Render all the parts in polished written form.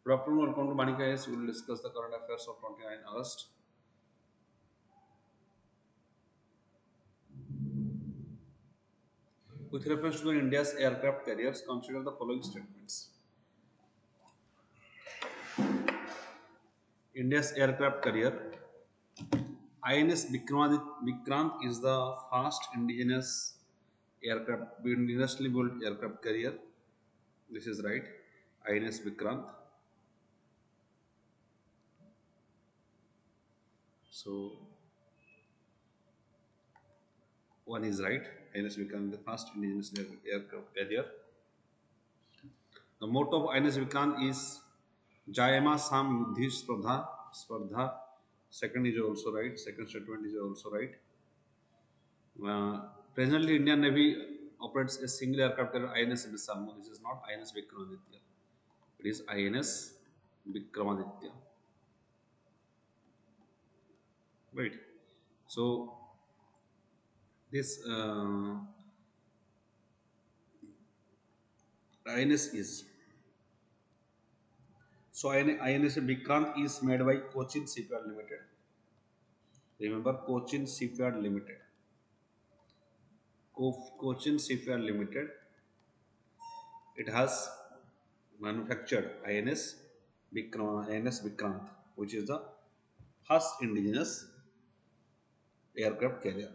Good afternoon, welcome to VANIK-IAS. We will discuss the current affairs of 29 August. With reference to India's aircraft carriers, consider the following statements. India's aircraft carrier INS Vikrant is the first indigenously built aircraft carrier. This is right. INS Vikrant. So one is right. INS Vikrant, the first indigenous aircraft carrier. The motto of INS Vikrant is Jayama Sam Yuddhi Spardha. Second is also right. Second statement is also right. Presently, Indian Navy operates a single aircraft carrier INS Vikrant. This is not INS Vikramaditya. It is INS Vikramaditya. Right. So this INS is INS Vikrant is made by Cochin Shipyard Limited. Remember Cochin Shipyard Limited. Cochin Shipyard Limited. It has manufactured INS Vikrant, which is the first indigenous aircraft carrier.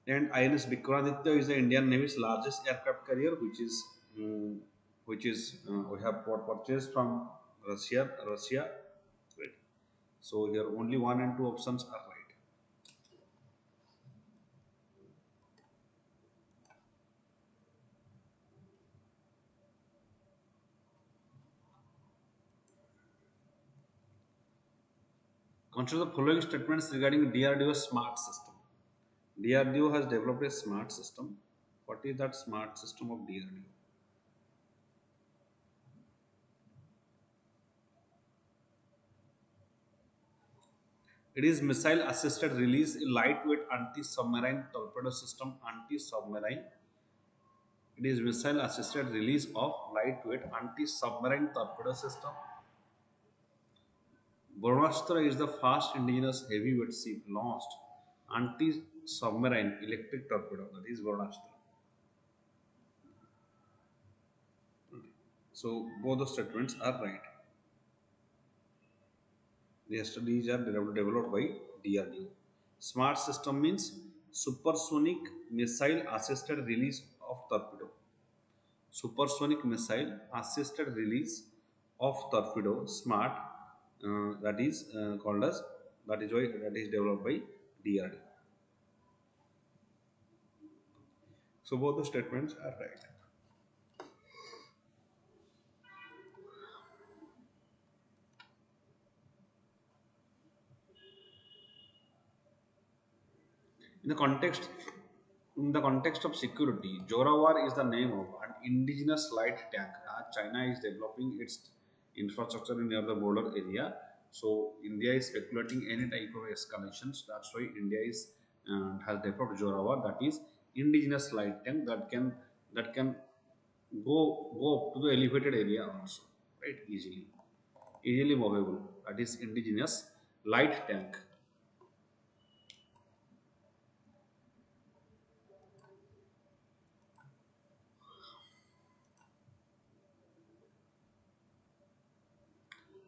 And INS Vikramaditya is the Indian Navy's largest aircraft carrier, which is we have purchased from Russia. Right. So here only one and two options are right. Consider the following statements regarding DRDO smart system. DRDO has developed a smart system. What is that smart system of DRDO? It is missile assisted release, a lightweight anti-submarine torpedo system. It is missile assisted release of lightweight anti-submarine torpedo system. Varunastra is the first indigenous heavyweight ship launched anti-submarine electric torpedo. That is Varunastra. So both the statements are right. The studies are developed by DRDO. Smart system means supersonic missile assisted release of torpedo. Supersonic missile assisted release of torpedo, smart, that is called as, that is why that is developed by DRDO. So both the statements are right. In the context of security, Jorawar is the name of an indigenous light tank. China is developing its infrastructure near the border area, so India is speculating any type of escalations. That's why India is has developed Jorawar, that is indigenous light tank that can go up to the elevated area also, right? Easily movable. That is indigenous light tank.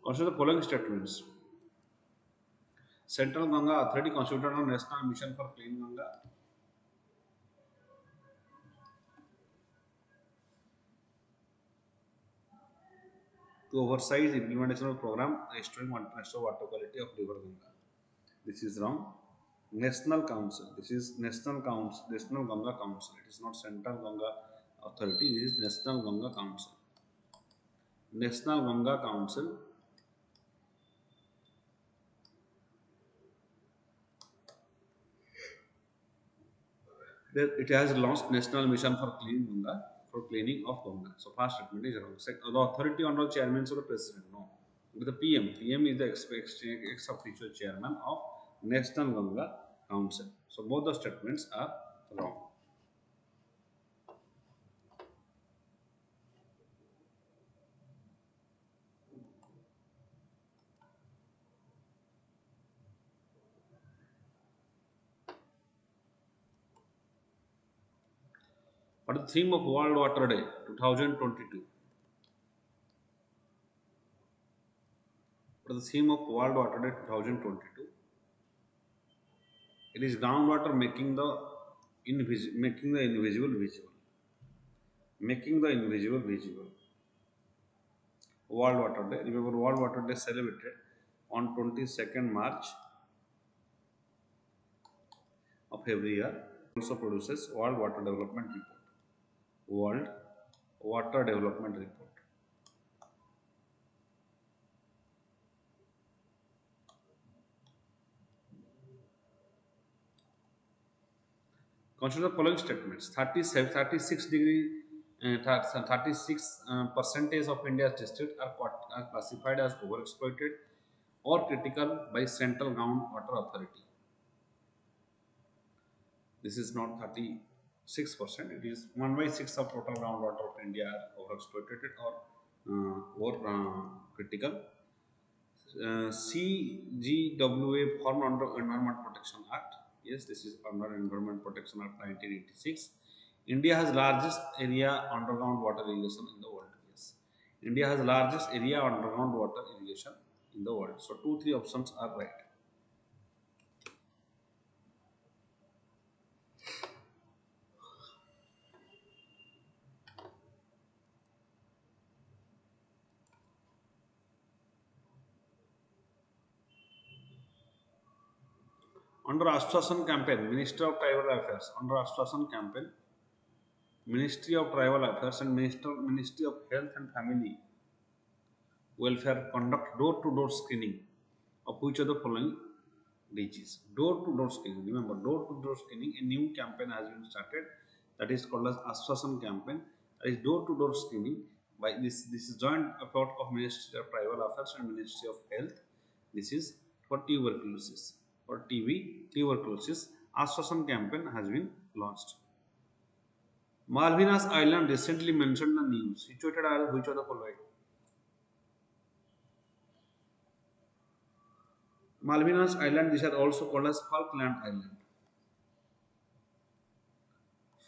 Consider the following statements. Central Ganga Authority constituted a national mission for clean Ganga. To oversize the implementation of program restoring international water quality of river Ganga. This is wrong. National Council. This is National Ganga Council. It is not Central Ganga Authority. This is National Ganga Council. National Ganga Council. It has launched National Mission for Clean Ganga, for cleaning of Ganga. So first statement is wrong. The authority under chairman of the president. No. With the PM. PM is the ex officio chairman of National Ganga Council. So both the statements are wrong. What is the theme of World Water Day 2022? What is the theme of World Water Day 2022? It is groundwater making the invisible visible. Making the invisible visible. World Water Day. Remember, World Water Day celebrated on 22nd March of every year. Also produces World Water Development Report. World Water Development Report. Consider the following statements: 37, 36 degree, 36 percentage of India's districts are classified as overexploited or critical by Central Groundwater Authority. This is not 36%; it is 1/6 of total groundwater of India are overexploited or critical. CGWA formed under Environment Protection Act. Yes, this is under Environment Protection Act 1986. India has largest area underground water irrigation in the world. Yes, India has largest area underground water irrigation in the world. So two, three options are right. Under Ashwasan campaign, Minister of Tribal Affairs. Under Ashwasan campaign, Ministry of Tribal Affairs and Ministry of Health and Family Welfare conduct door-to-door screening of which of the following disease? Door-to-door screening. Remember, door-to-door screening. A new campaign has been started that is called as Ashwasan campaign. That is door-to-door screening by this. This is joint effort of Ministry of Tribal Affairs and Ministry of Health. This is for tuberculosis. For TB, tuberculosis. Ashwasan campaign has been launched. Malvinas Island recently mentioned in the news. Situated at which of the following? Malvinas Island, these are also called as Falkland Island.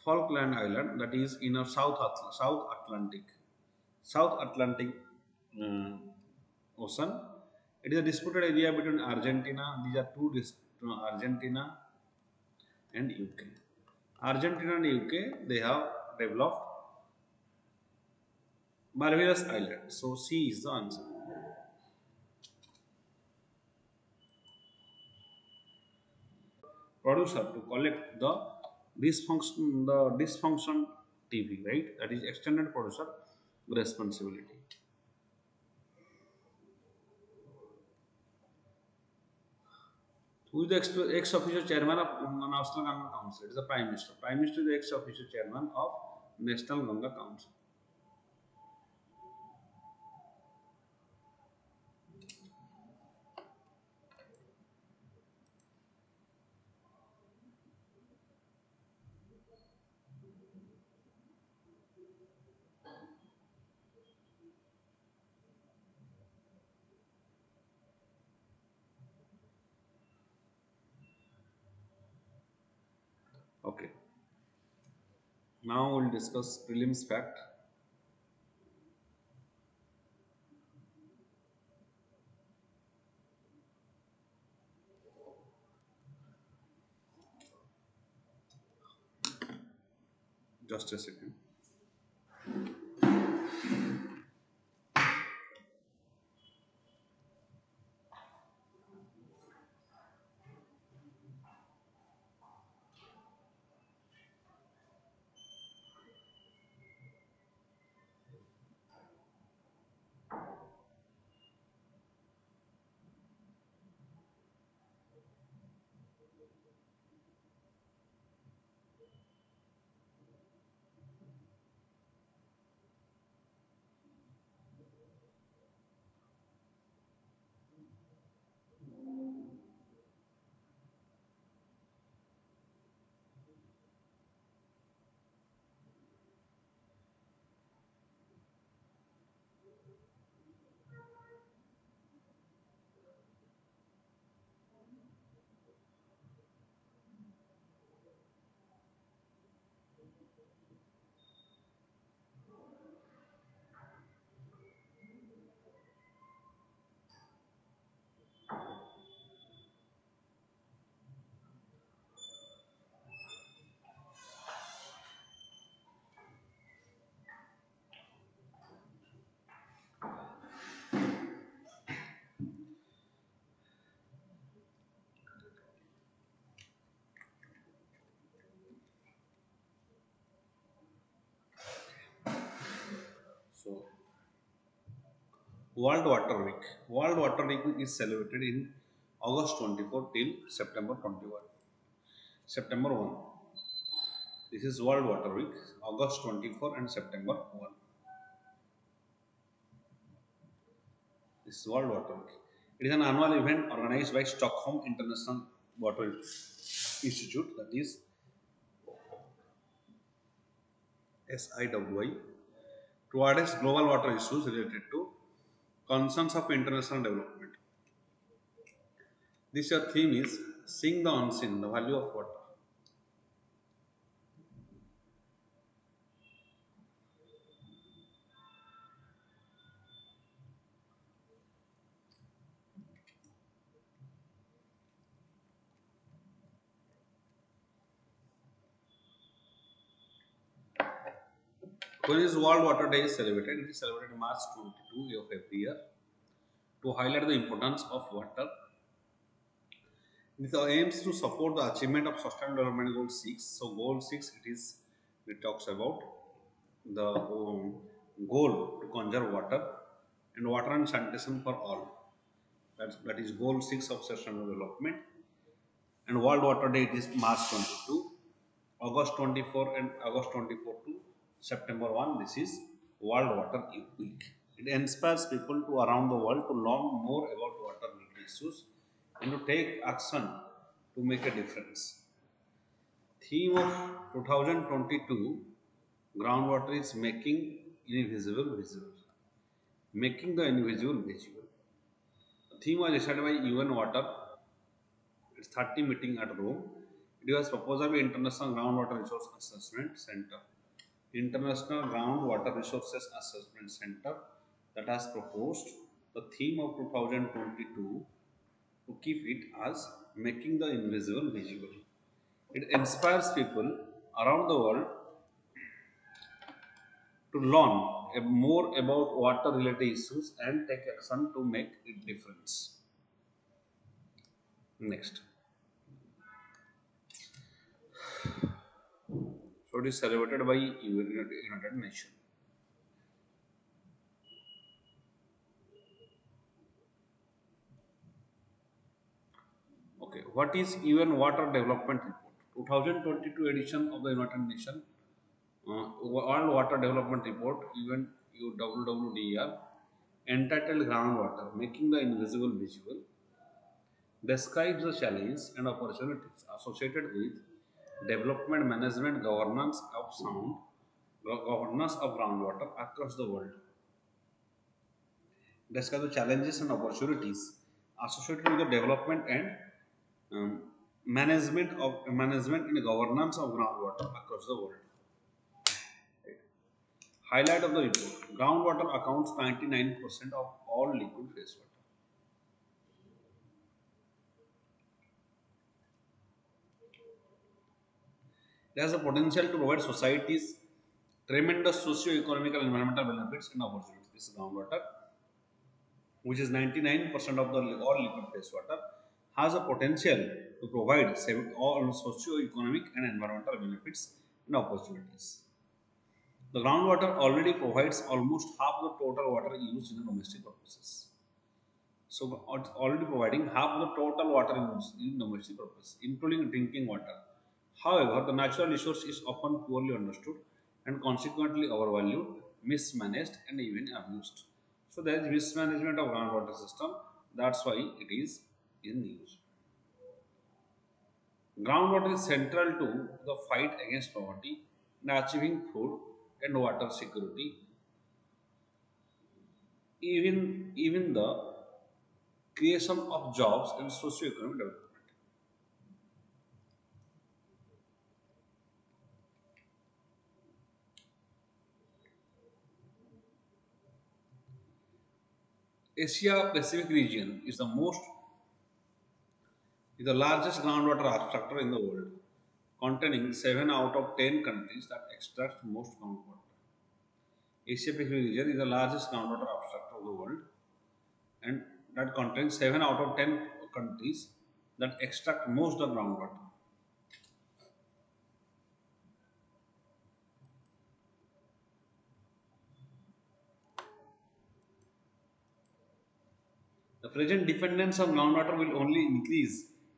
Falkland Island, that is in a South Atlantic, South Atlantic uh, Ocean. It is a disputed area between Argentina. These are Argentina and UK. Argentina and UK, they have developed Barbados Island. So C is the answer. Producer to collect the dysfunction TV, right? That is extended producer responsibility. Who is the ex officio chairman of National Ganga Council? It is the Prime Minister. Prime Minister is the ex officio chairman of National Ganga Council. Okay. Now we'll discuss prelims fact. Just a second. World Water Week. World Water Week is celebrated in August 24 till September 21. September 1. This is World Water Week, August 24 and September 1. This is World Water Week. It is an annual event organized by Stockholm International Water Institute, that is SIWI, to address global water issues related to concerns of international development. This year theme is Seeing the Unseen, the Value of Water. When is World Water Day is celebrated? It is celebrated March 22 of every year to highlight the importance of water. This aims to support the achievement of Sustainable Development Goal 6. So, Goal 6 it talks about the goal to conserve water and water and sanitation for all. That is Goal 6 of Sustainable Development. And World Water Day it is March 22, August 24 and August 24 to September 1. This is World Water Week. It inspires people to around the world to learn more about water issues and to take action to make a difference. Theme of 2022 groundwater is making invisible visible. Making the invisible visible. The theme was decided by UN Water. Its 30 meeting at Rome. It was proposed by International Groundwater Resource Assessment Center. International Groundwater Resources Assessment Center that has proposed the theme of 2022 to keep it as making the invisible visible. It inspires people around the world to learn more about water related issues and take action to make it difference. Next. So it is celebrated by United Nations. Okay, what is UN Water Development Report? 2022 edition of the United Nations World Water Development Report, UN UWWDR, entitled Groundwater, Making the Invisible Visible, describes the challenges and opportunities associated with development management governance of groundwater across the world. Describe the challenges and opportunities associated with the development and um, management and governance of groundwater across the world. Highlight of the report: groundwater accounts 99% of all liquid wastewater. It has the potential to provide societies tremendous socio-economic and environmental benefits and opportunities. This groundwater, which is 99% of the all liquid wastewater, has a potential to provide all socio-economic and environmental benefits and opportunities. The groundwater already provides almost half the total water used in the domestic purposes. So it's already providing half the total water used in domestic purpose, including drinking water. However, the natural resource is often poorly understood and consequently overvalued, mismanaged, and even abused. So there is mismanagement of groundwater system. That's why it is in use. Groundwater is central to the fight against poverty and achieving food and water security. Even the creation of jobs and socio-economic development. Asia Pacific region is the largest groundwater abstractor in the world, containing 7 out of 10 countries that extract most groundwater. Asia Pacific region is the largest groundwater abstractor of the world and that contains 7 out of 10 countries that extract most of groundwater. Present dependence on groundwater will only increase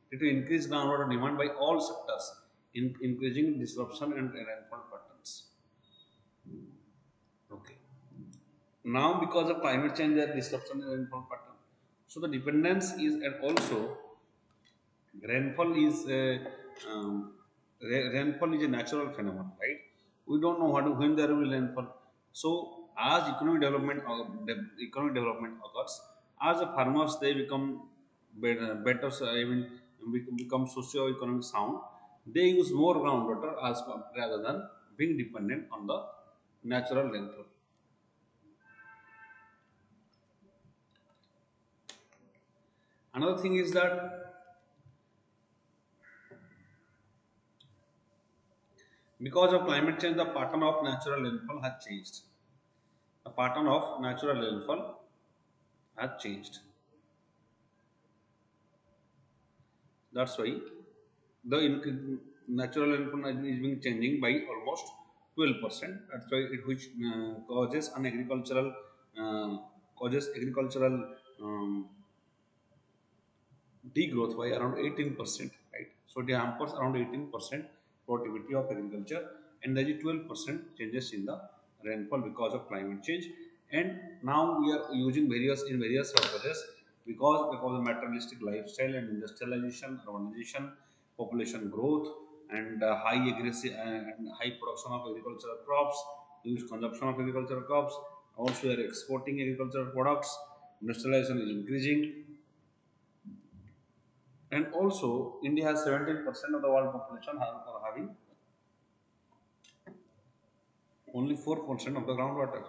due to increased groundwater demand by all sectors, increasing disruption and rainfall patterns. Okay. Now, because of climate change, there is disruption in rainfall pattern. So the dependence is, and also rainfall is rainfall is a natural phenomenon, right? We don't know when there will rainfall. So as economic development occurs, as the farmers they become better, I mean become socio-economic sound, they use more groundwater rather than being dependent on the natural rainfall. Another thing is that because of climate change, the pattern of natural rainfall has changed. The pattern of natural rainfall has changed. That's why the natural rainfall is being changing by almost 12%. That's why it which causes an agricultural uh, causes agricultural um, degrowth by around 18%, right? So it hampers around 18% productivity of agriculture, and there is 12% changes in the rainfall because of climate change. And now we are using various purposes because of the materialistic lifestyle and industrialization, urbanization, population growth, and high production of agricultural crops, huge consumption of agricultural crops. Also, we are exporting agricultural products. Industrialization is increasing, and also, India has 17% of the world population are having only 4% of the groundwater.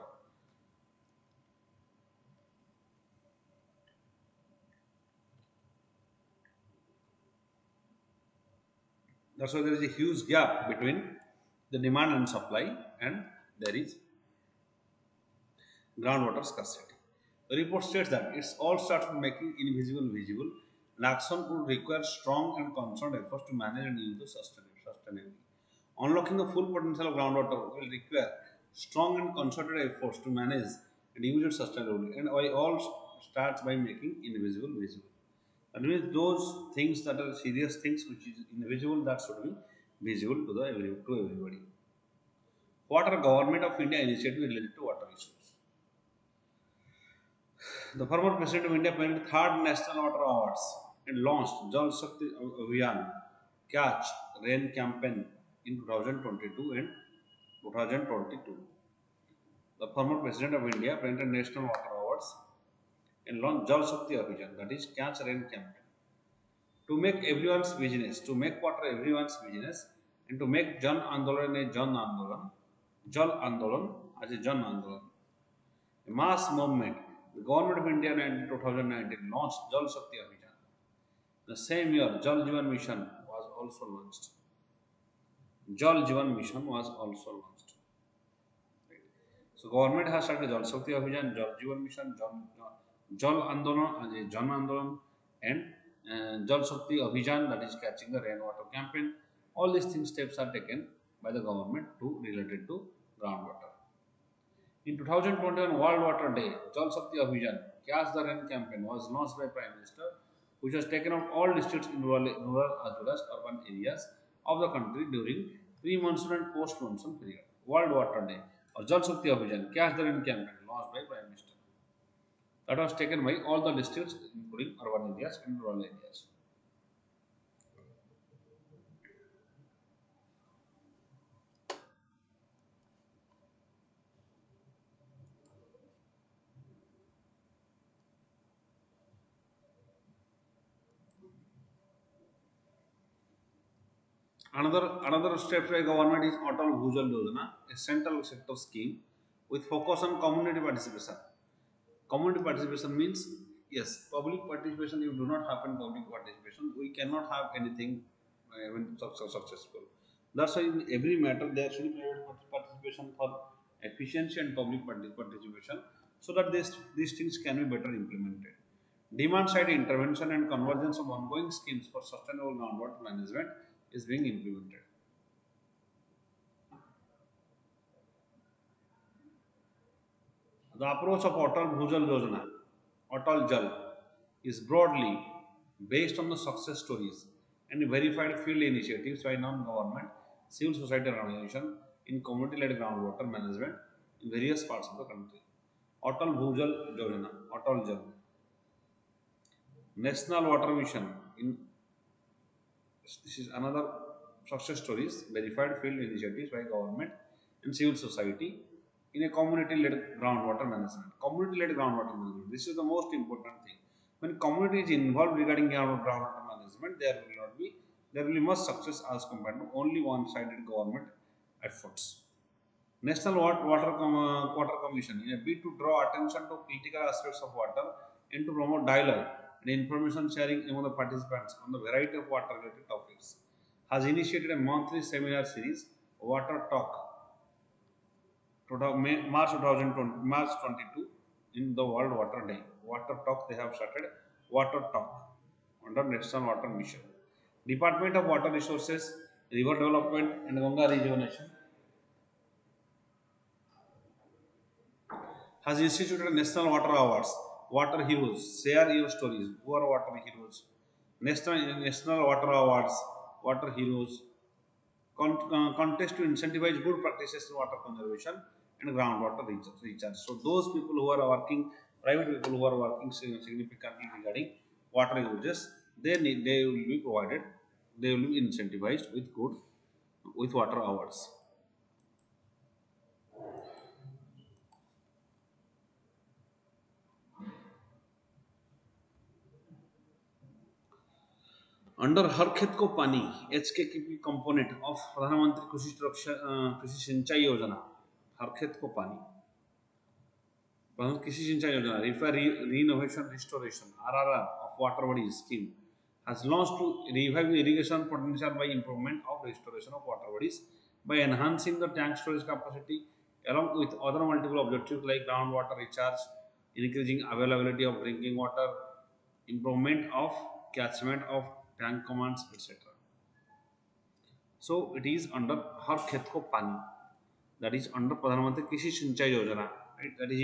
That's why there is a huge gap between the demand and supply, and there is groundwater scarcity. The report states that it all starts with making invisible visible, and action would require strong and concerned efforts to manage and use the sustainably. Unlocking the full potential of groundwater will require strong and concerted efforts to manage and use it sustainably, and I all starts by making invisible visible. That means those things that are serious things which is invisible that should be visible to to everybody. What are government of India initiatives related to water issues? The former President of India presented third National Water Awards and launched Jal Shakti Abhiyan Catch Rain campaign in 2022 and 2022. The former President of India presented National Water Awards and launched Jal Shakti Abhiyan, that is Catch Rain campaign, to make everyone's business, to make water everyone's business, and to make Jan Andolan a Jan Andolan, Jal Andolan as a Jan Andolan. A mass movement. The government of India in 2019 launched Jal Shakti Abhiyan. The same year, Jal Jeevan Mission was also launched. Jal Jeevan Mission was also launched. Right. So, government has started Jal Shakti Abhiyan, Jal Jeevan Mission, Jal Andolan as a Jan Andolan, and Jal Shakti Abhiyan, that is catching the rainwater campaign. All these things steps are taken by the government to related to groundwater. In 2021 World Water Day, Jal Shakti Abhiyan, Catch the Rain campaign was launched by Prime Minister, which has taken out all districts in rural as well as urban areas of the country during pre-monsoon and post-monsoon period. World Water Day or Jal Shakti Abhiyan, Catch the Rain campaign launched by Prime Minister. That was taken by all the districts, including urban areas and rural areas. Another step by government is Atal Bhujal Yojana, a central sector scheme with focus on community participation. Community participation means, yes, public participation. If do not happen public participation, we cannot have anything successful. That's why in every matter there should be private participation for efficiency and public participation, so that these things can be better implemented. Demand side intervention and convergence of ongoing schemes for sustainable groundwater management is being implemented. The approach of Atal Bhujal Yojana, Atal Jal. is broadly based on the success stories and verified field initiatives by non-government civil society organizations in community-led groundwater management in various parts of the country. Atal Bhujal Yojana, Atal Jal, National Water Mission. This is another success stories, verified field initiatives by government and civil society in a community-led groundwater management. Community-led groundwater management. This is the most important thing. When community is involved regarding groundwater management, there will be much success as compared to only one-sided government efforts. National Water Commission, in a bid to draw attention to critical aspects of water and to promote dialogue and information sharing among the participants on the variety of water related topics, has initiated a monthly seminar series, Water Talk, March 22 in the World Water Day. Water Talk, they have started Water Talk under National Water Mission. Department of Water Resources, River Development and Ganga Rejuvenation has instituted National Water Awards, Water Heroes, share your stories, who are water heroes, National Water Awards, Water Heroes, contest to incentivize good practices in water conservation and groundwater recharge. So those people who are working, private people who are working significantly regarding water uses, they will be provided, they will be incentivized with water awards. Under हर खेत को पानी HKKP component of प्रधानमंत्री कृषि सिंचाई योजना, हर खेत को पानी, प्रधानमंत्री कृषि सिंचाई योजना, renovation restoration RRR of water bodies scheme has launched to revive irrigation potential by improvement of restoration of water bodies by enhancing the tank storage capacity along with other multiple objectives like groundwater recharge, increasing availability of drinking water, improvement of catchment of tank commands, etc. So it is under Har Khet Ko Pani, that is under Pradhan Mantri Krishi Sinchai Yojana, right? That is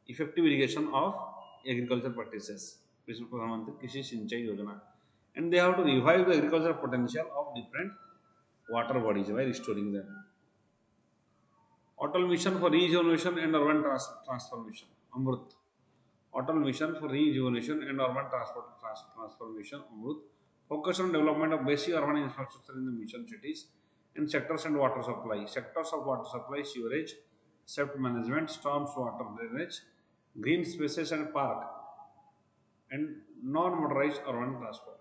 effective irrigation of agricultural practices. This is Pradhan Mantri Krishi Sinchai Yojana, and they have to revive the agricultural potential of different water bodies by restoring them. Atal Mission for Rejuvenation and Urban Transformation, Amrut. Atal Mission for Rejuvenation and Urban Transformation, Amrut, focus on development of basic urban infrastructure in the mission cities and sectors and water supply. Sectors of water supply, sewerage, sept management, storms water drainage, green spaces and park, and non-motorized urban transport.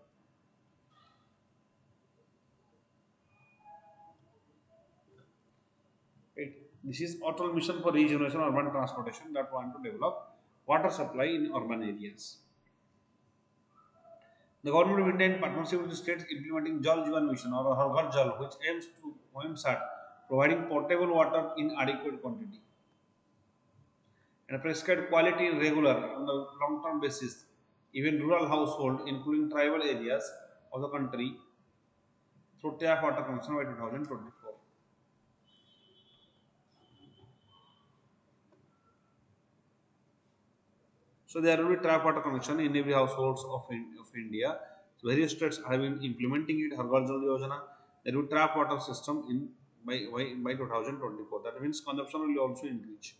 Right. This is Atal Mission for Rejuvenation and Urban Transportation that want to develop water supply in urban areas. The government of India in partnership with the states implementing Jal Jeevan Mission or Har Ghar Jal, which aims at providing potable water in adequate quantity and prescribed quality and regular on the long-term basis, even rural household, including tribal areas of the country, through tap water connection by 2024. So there will be tap water connection in every households of India. So various states have been implementing it. Har Ghar Jal Yojana. There will be tap water system in by 2024. That means consumption will also increase.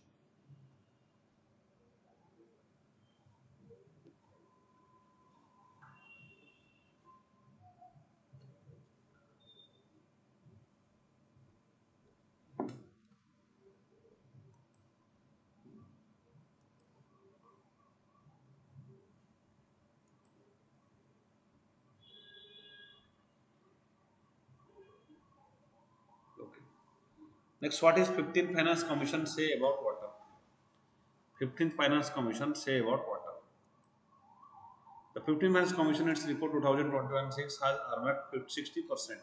Okay. Next, what is 15th Finance Commission say about water? 15th Finance Commission say about water. The 15th Finance Commission, its report 2021-6 has earmarked 60%.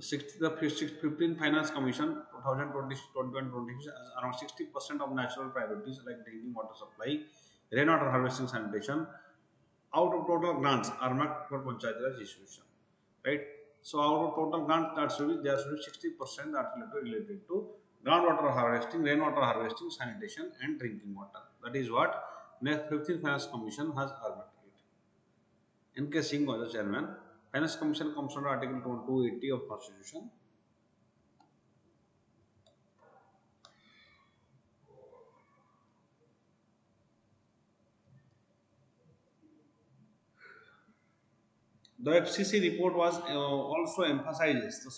15th Finance Commission 2020 2026 has around 60% of natural priorities like drinking water supply, rainwater harvesting, sanitation out of total grants are marked for Panchayat Raj institution, right? So out of total grants, there should be 60% that related to groundwater harvesting, rainwater harvesting, sanitation, and drinking water. That is what next 15th Finance Commission has argued. N.K. Singh was the chairman. Finance Commission comes under Article 280 of Constitution. The FCC report was also emphasizes the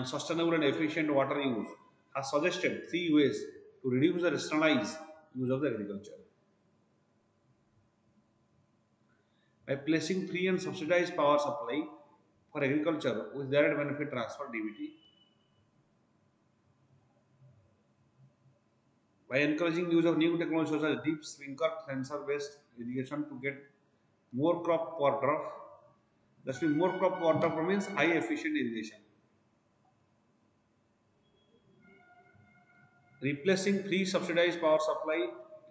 sustainable and efficient water use. Has suggested three ways to reduce the rationalized use of the agriculture by placing free and subsidized power supply for agriculture with direct benefit transfer (DBT), by encouraging use of new technologies such as deep sprinkler sensor based irrigation to get more crop water. That means more crop water means high efficient irrigation. Replacing free subsidized power supply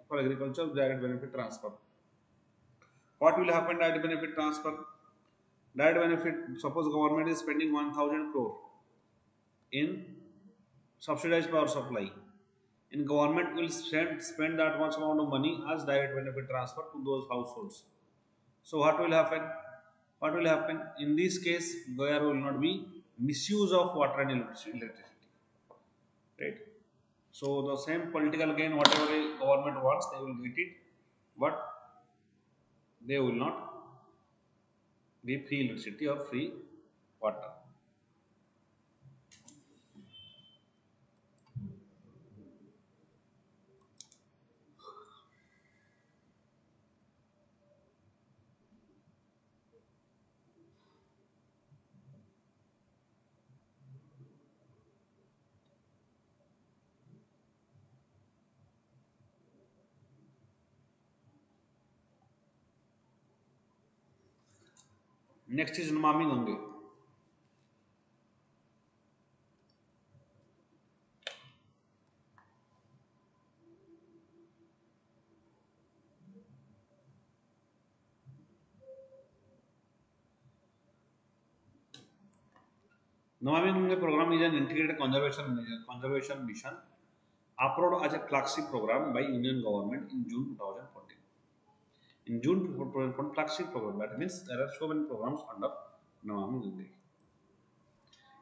for agriculture with direct benefit transfer. What will happen direct benefit transfer? Direct benefit, suppose government is spending 1000 crore in subsidized power supply. And government will spend that much amount of money as direct benefit transfer to those households. So what will happen? What will happen? In this case, there will not be misuse of water and electricity. Right? So the same political gain, whatever the government wants, they will get it, but they will not be free electricity or free water. Next is Namami Gange. Namami Gange program is an integrated conservation mission approved as a flagship program by Union government in June 2014. In June 2014, flagship program. That means there are so many programs under Namami Gange.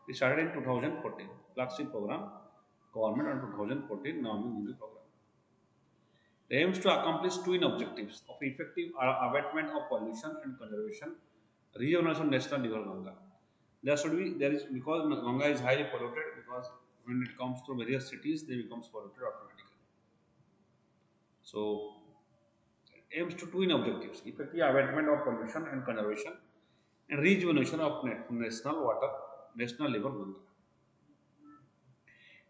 It started in 2014. Flagship program, government on 2014 Namami Gange program. It aims to accomplish twin objectives of effective abatement of pollution and conservation, rejuvenation of national river Ganga. There is because Ganga is highly polluted because when it comes to various cities, they becomes polluted automatically. So it aims to twin objectives: effective abatement of pollution and conservation, and rejuvenation of national river Ganga.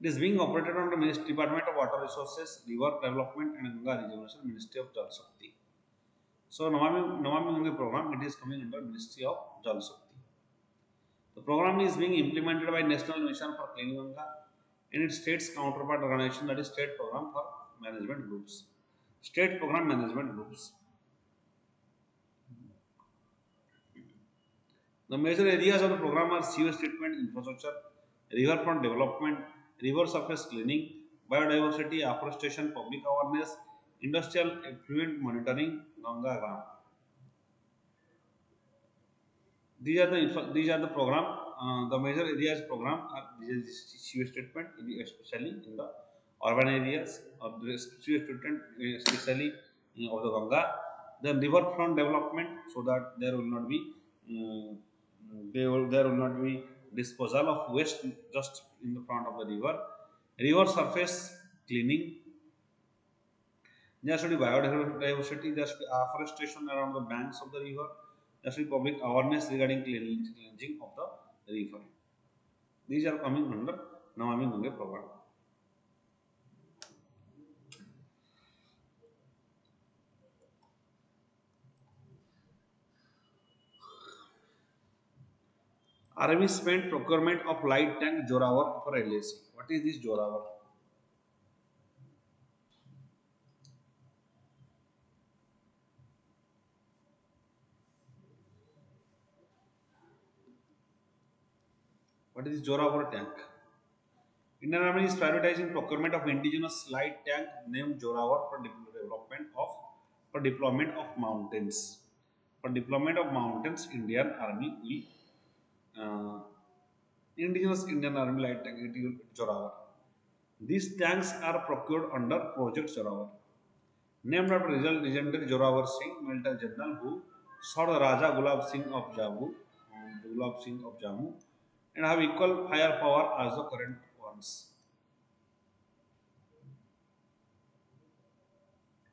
It is being operated under Ministry Department of Water Resources, River Development and Ganga Rejuvenation, Ministry of Jal Shakti. So Namami Gange program, it is coming under Ministry of Jal Shakti. The program is being implemented by National Mission for Clean Ganga and its state's counterpart organization, that is State Program for Management Groups. State Program Management Groups. The major areas of the program are sewage treatment infrastructure, riverfront development, river surface cleaning, biodiversity, afforestation, public awareness, industrial effluent monitoring, Ganga Gram. These are the program. The major areas program are sewage treatment, especially in the urban areas, of the sewage treatment, especially of the Ganga. Then riverfront development, so that there will not be um, there will not be disposal of waste just in the front of the river. River surface cleaning. There should be biodiversity. There should be afforestation around the banks of the river. There should be public awareness regarding cleansing of the river. These are coming under Namami Gange program. Army spent procurement of light tank Jorawar for LAC. What is this Jorawar? What is this Jorawar tank? Indian Army is prioritizing procurement of indigenous light tank named Jorawar for development of for deployment of mountains. For deployment of mountains, Indian Army will indigenous Indian Army light tank Jorawar. These tanks are procured under Project Jorawar. Named after legendary Jorawar Singh, military general who saw the Raja Gulab Singh of Jammu, and have equal firepower as the current ones.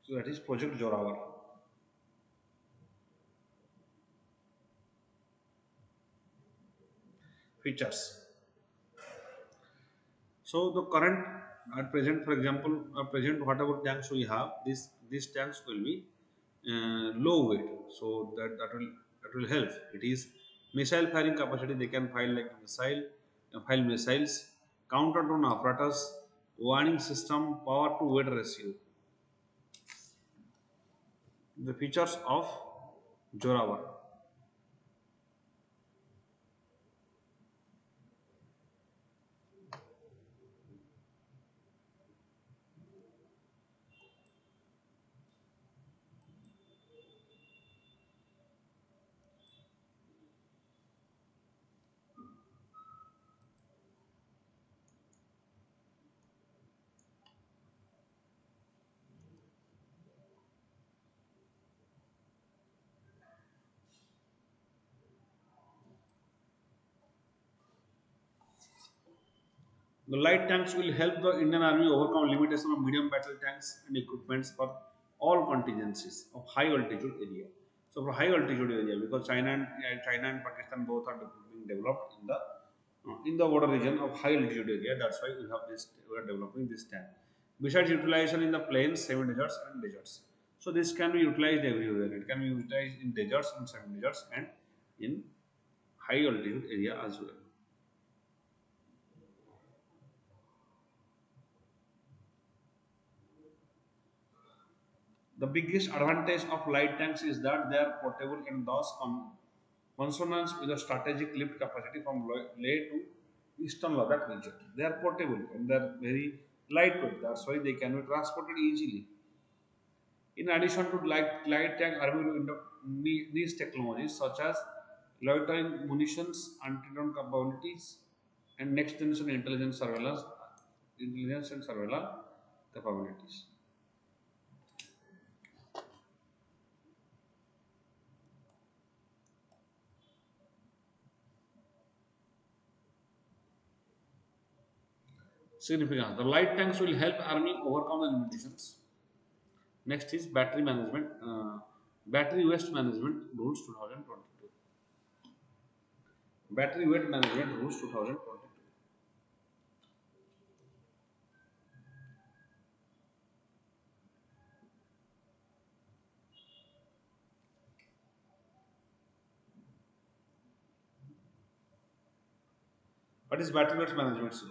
So that is Project Jorawar. Features. So the current at present, for example, present whatever tanks we have, these tanks will be low weight. So that will help. It is missile firing capacity. They can fire like fire missiles, counter drone apparatus, warning system, power to weight ratio. The features of Jorawar. The light tanks will help the Indian Army overcome limitation of medium battle tanks and equipments for all contingencies of high altitude area. So for high altitude area, because China and Pakistan both are being developed in the border region of high altitude area. That's why we are developing this tank. Besides utilization in the plains, semi deserts and deserts. So this can be utilized everywhere. It can be utilized in deserts, in semi deserts, and in high altitude area as well. The biggest advantage of light tanks is that they are portable and thus consonance with the strategic lift capacity from Leh to eastern Ladakh region. They are portable and they are very lightweight. That's why they can be transported easily. In addition to light tank, Army will adopt these technologies such as loitering munitions, anti-drone capabilities, and next generation intelligence and surveillance capabilities. Significance. The light tanks will help Army overcome the limitations. Next is battery management, battery waste management rules 2022. Battery weight management rules 2022. What is battery weight management rules?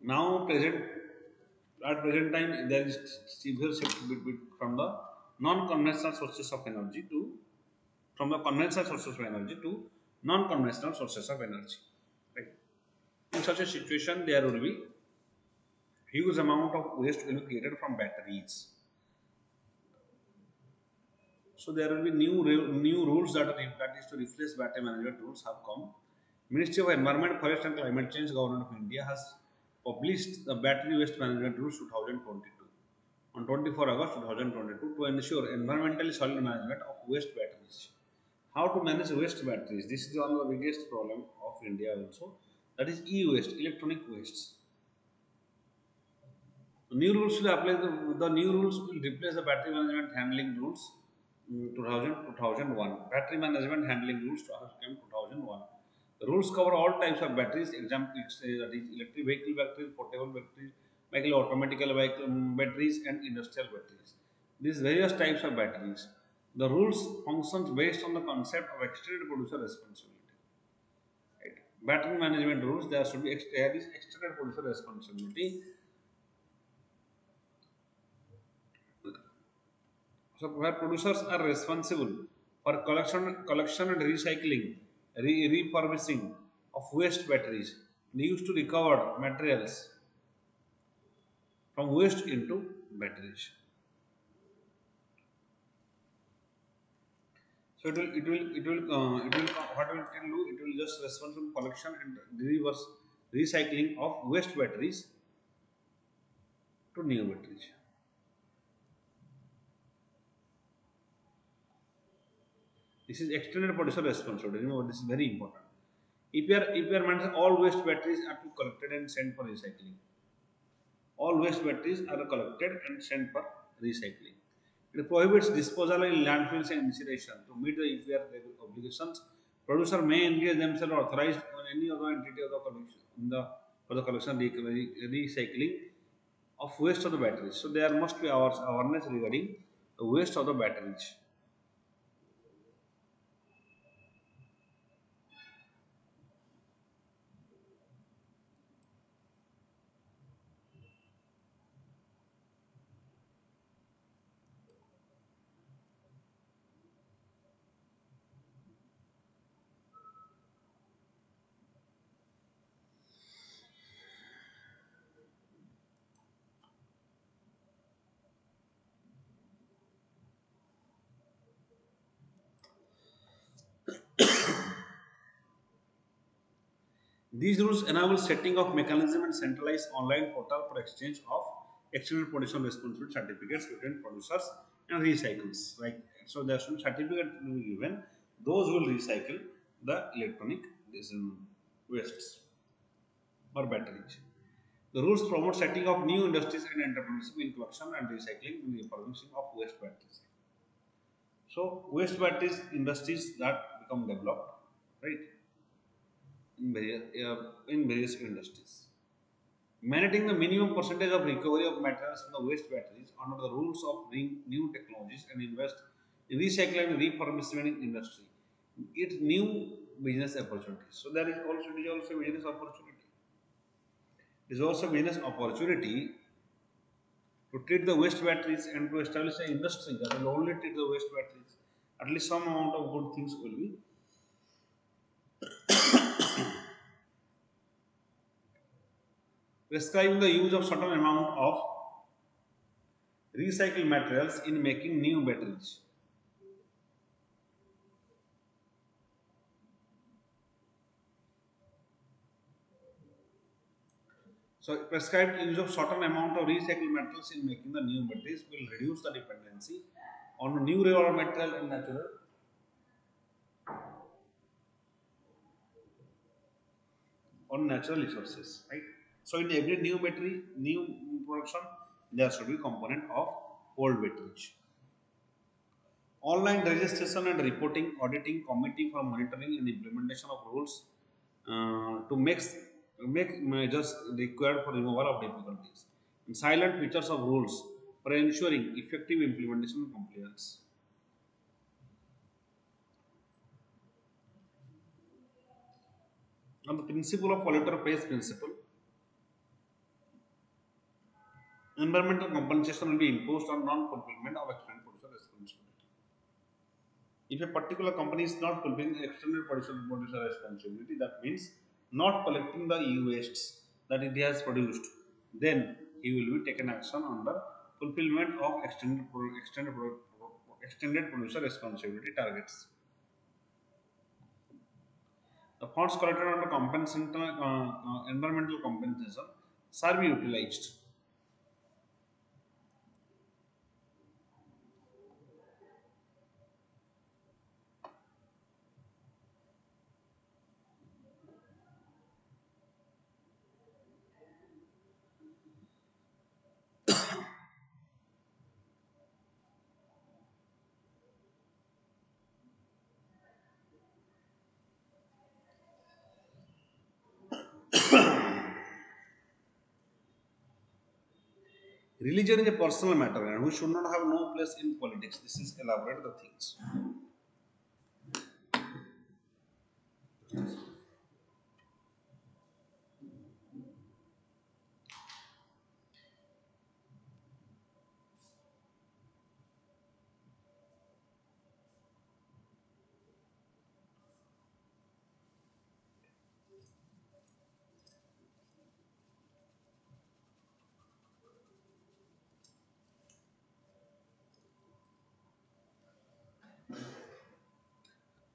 Now, at present time, there is severe shift from the non-conventional sources of energy to from the conventional sources of energy to non-conventional sources of energy. Right. In such a situation, there will be huge amount of waste will be created from batteries. So there will be new rules that is to replace battery management rules have come. Ministry of Environment, Forest and Climate Change, Government of India has published the Battery Waste Management Rules 2022 on 24 August 2022 to ensure environmentally solid management of waste batteries. How to manage waste batteries? This is one of the biggest problem of India also. That is e-waste, electronic wastes. New rules will apply. The new rules will replace the battery management handling rules 2001. Battery management handling rules came 2001. The rules cover all types of batteries. Example, that is electric vehicle batteries, portable batteries, vehicle automatical vehicle batteries, and industrial batteries. These various types of batteries. The rules functions based on the concept of extended producer responsibility. Right? Battery management rules, there should be there is extended producer responsibility. So where producers are responsible for collection and recycling, refurbishing of waste batteries and used to recover materials from waste into batteries. So what will it do? It will just responsible collection and reverse recycling of waste batteries to new batteries. This is extended producer responsibility. Remember, this is very important. If you are managing all waste batteries are to be collected and sent for recycling. All waste batteries are collected and sent for recycling. It prohibits disposal in landfills and incineration. To meet the EPR obligations, producer may engage themselves or authorized on any other entity of the collection for the collection recycling of waste of the batteries. So there must be awareness regarding the waste of the batteries. These rules enable setting of mechanism and centralized online portal for exchange of extended production responsibility certificates between producers and recycles. Like so, there should be certificate will be given. Those will recycle the electronic wastes or batteries. The rules promote setting of new industries and entrepreneurship in collection and recycling in the refurbishing of waste batteries. So, waste batteries industries that become developed, right, in various industries. Managing the minimum percentage of recovery of materials from the waste batteries under the rules of bring new technologies and invest in recycling and refurbishment industry. It's new business opportunities. So there is also business opportunity. There is also business opportunity to treat the waste batteries and to establish an industry that will only treat the waste batteries. At least some amount of good things will be prescribing the use of certain amount of recycled materials in making new batteries. So, prescribed use of certain amount of recycled metals in making the new batteries will reduce the dependency on new raw material and natural resources, right? So, in every new battery, new production, there should be component of old batteries. Online registration and reporting, auditing committee for monitoring and implementation of rules to make measures required for removal of difficulties. And silent features of rules for ensuring effective implementation and compliance. On the principle of polluter pays principle, environmental compensation will be imposed on non-fulfillment of extended producer responsibility. If a particular company is not fulfilling extended producer responsibility, that means not collecting the e-wastes that it has produced, then he will be taken action under fulfillment of extended producer responsibility targets. The funds collected under environmental compensation shall be utilized. Religion is a personal matter and we should not have no place in politics. This is elaborate the things.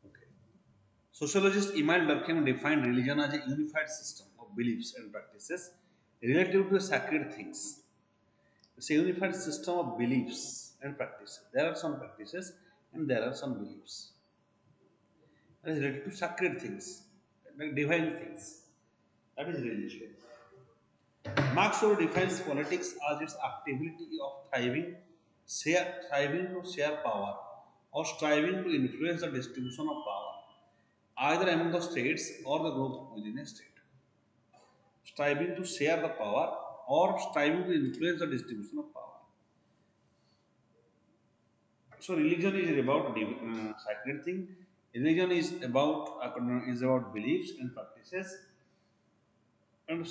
Okay. Sociologist Emile Durkheim defined religion as a unified system of beliefs and practices relative to sacred things. It's a unified system of beliefs and practices. There are some practices and there are some beliefs. That is related to sacred things, like divine things. That is religion. Marx defines politics as its activity of striving to share power or striving to influence the distribution of power, either among the states or the group within a state. Striving to share the power or striving to influence the distribution of power. So religion is about sacred thing. Religion is about beliefs and practices, and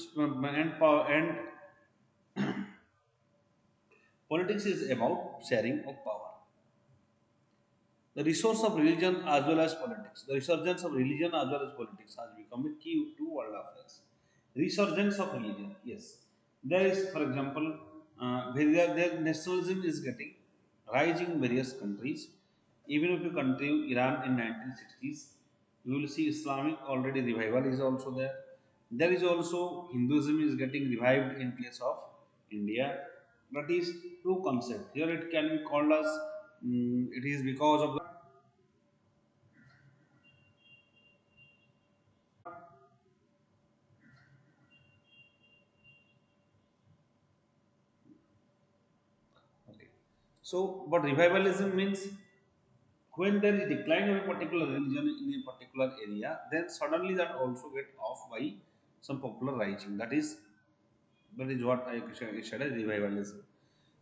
power, and politics is about sharing of power. The resource of religion as well as politics. The resurgence of religion as well as politics has become a key to world affairs. Resurgence of religion, yes. There is, for example, there nationalism is getting rising in various countries. Even if you continue Iran in 1960s, you will see Islamic already revival is also there. There is also Hinduism is getting revived in place of India. That is two concept. Here it can be called as it is because of the okay. So, but revivalism means when there is decline of a particular religion in a particular area, then suddenly that also get off by some popular rising. That is what I said as revivalism.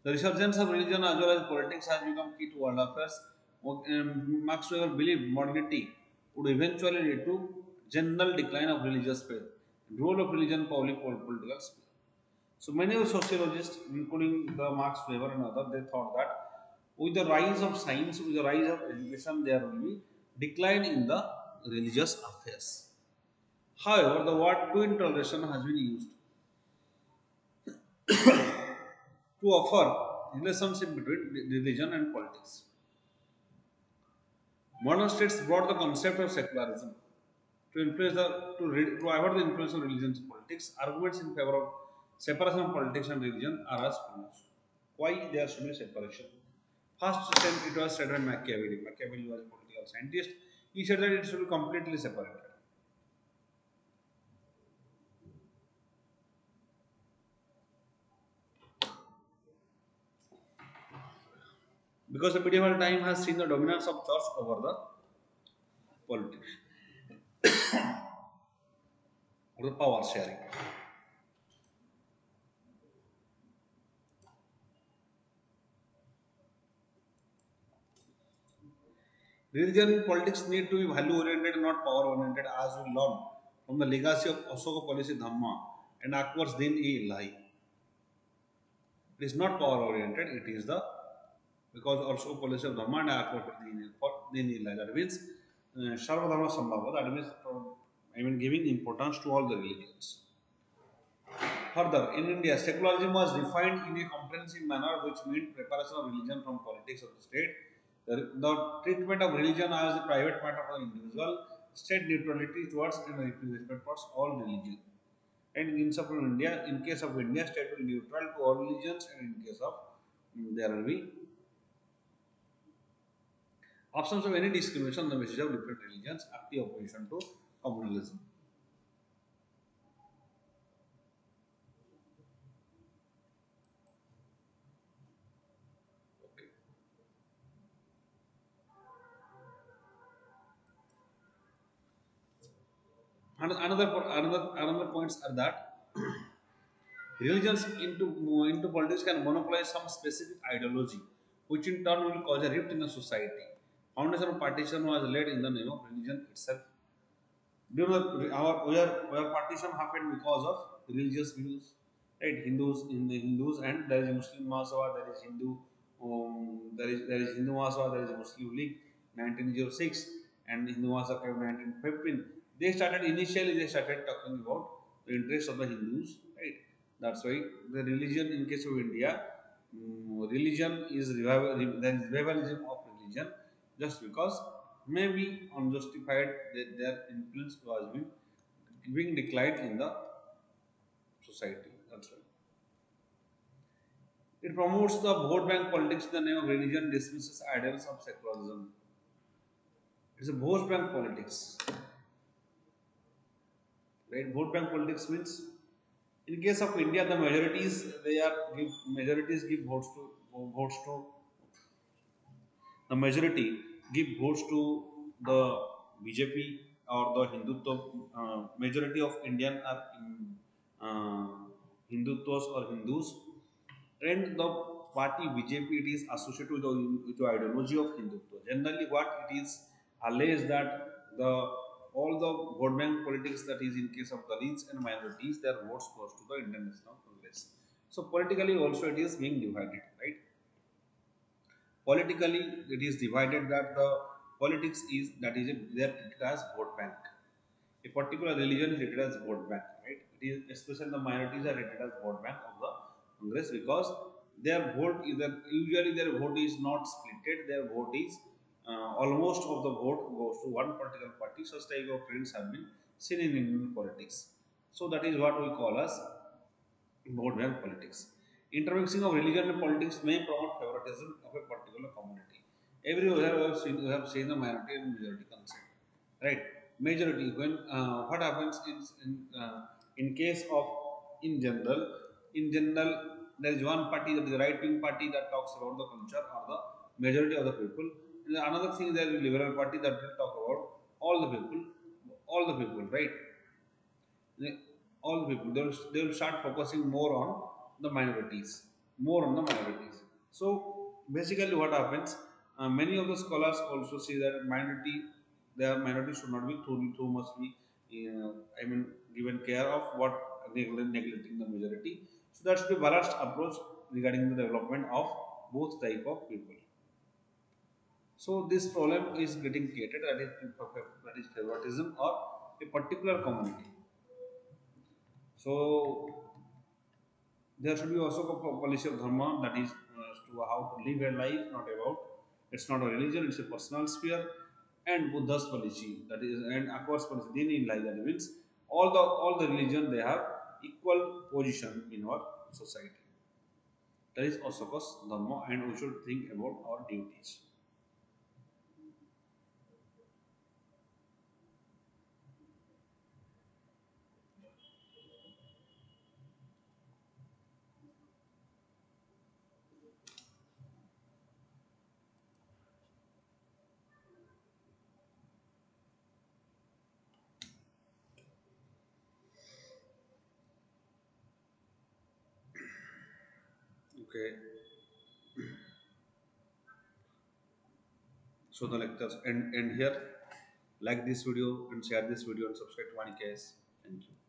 The resurgence of religion as well as politics has become key to world affairs. Marx Weber believed modernity would eventually lead to general decline of religious faith, role of religion, public political sphere. So many of sociologists, including the Marx Weber and others, they thought that with the rise of science, with the rise of education, there will be decline in the religious affairs. However, the word twin toleration has been used to offer relationship between religion and politics. Modern states brought the concept of secularism to influence to avoid the influence of religion and politics. Arguments in favor of separation of politics and religion are as follows. Why there should be separation? First, it was said by Machiavelli. Machiavelli was a political scientist. He said that it should be completely separated because the medieval time has seen the dominance of church over the politics or the power sharing. Religion and politics need to be value oriented and not power oriented, as we learn from the legacy of Ashoka policy Dhamma and Akbar's Din e Ilahi. It is not power oriented, it is the because also policy of Dhamma and Akbar Din e Ilahi. That means Sarva Dharma Sambhava, that means giving importance to all the religions. Further, in India, secularism was defined in a comprehensive manner which meant preparation of religion from politics of the state, the treatment of religion as a private matter for the individual, state neutrality towards and respect towards all religion. And in case of India, state will be neutral to all religions, and in case of there will be absence of any discrimination on the basis of different religions, active opposition to communalism. Okay. Another points are that Religions into politics can monopolize some specific ideology, which in turn will cause a rift in the society. Foundation of partition was laid in the name of religion itself. Do you know our partition happened because of religious views, right? Hindus in the Hindus, and there is a Muslim Mahasabha, there is Hindu, there is Hindu Mahasabha, there is a Muslim League, 1906, and Hindu Mahasabha came 1915. They started talking about the interests of the Hindus, right? That's why the religion in case of India, religion is there is revivalism of religion, just because maybe unjustified that their influence was being declined in the society. That's right. It promotes the vote bank politics in the name of religion, dismisses ideals of secularism. It's a vote bank politics, right? Vote bank politics means, in case of India, the majorities give votes to the majority give votes to the BJP or the Hindutva. Majority of Indian are uh, Hindutwas or Hindus, and the party BJP, it is associated with the ideology of Hindutva. Generally, what it is alleged that the all the vote bank politics, that is in case of Dalits and minorities, their votes goes to the Indian National Congress. So politically also it is being divided, right? Politically it is divided that the politics is that is they are treated as vote bank. A particular religion is treated as vote bank, right? It is especially the minorities are treated as vote bank of the Congress, because their vote is that usually their vote is not splitted. Their vote is almost of the vote goes to one political party. Such type of trends have been seen in Indian politics. So that is what we call as vote bank politics. Intermixing of religion and politics may promote favoritism of a particular community. Everywhere we have seen the minority and majority concept, right? Majority, when what happens in case of in general, there is one party, that is the right wing party, that talks about the culture or the majority of the people. And another thing, there is liberal party that will talk about all the people, right? They- all the people, they will start focusing more on the minorities, more on the minorities. So basically what happens, many of the scholars also see that their minority should not be too much be I mean given care of, what neglecting the majority. So that should be balanced approach regarding the development of both type of people. So this problem is getting created, that is favoritism or a particular community. So there should be also a policy of dharma, that is to how to live a life, not about, it's not a religion, it's a personal sphere. And Buddha's policy, that is, and Akbar's policy, Din in life, that means all the religion, they have equal position in our society. That is Asoka's dharma, and we should think about our duties. Okay, so the lectures end here. Like this video and share this video and subscribe to VANIK-IAS. Thank you.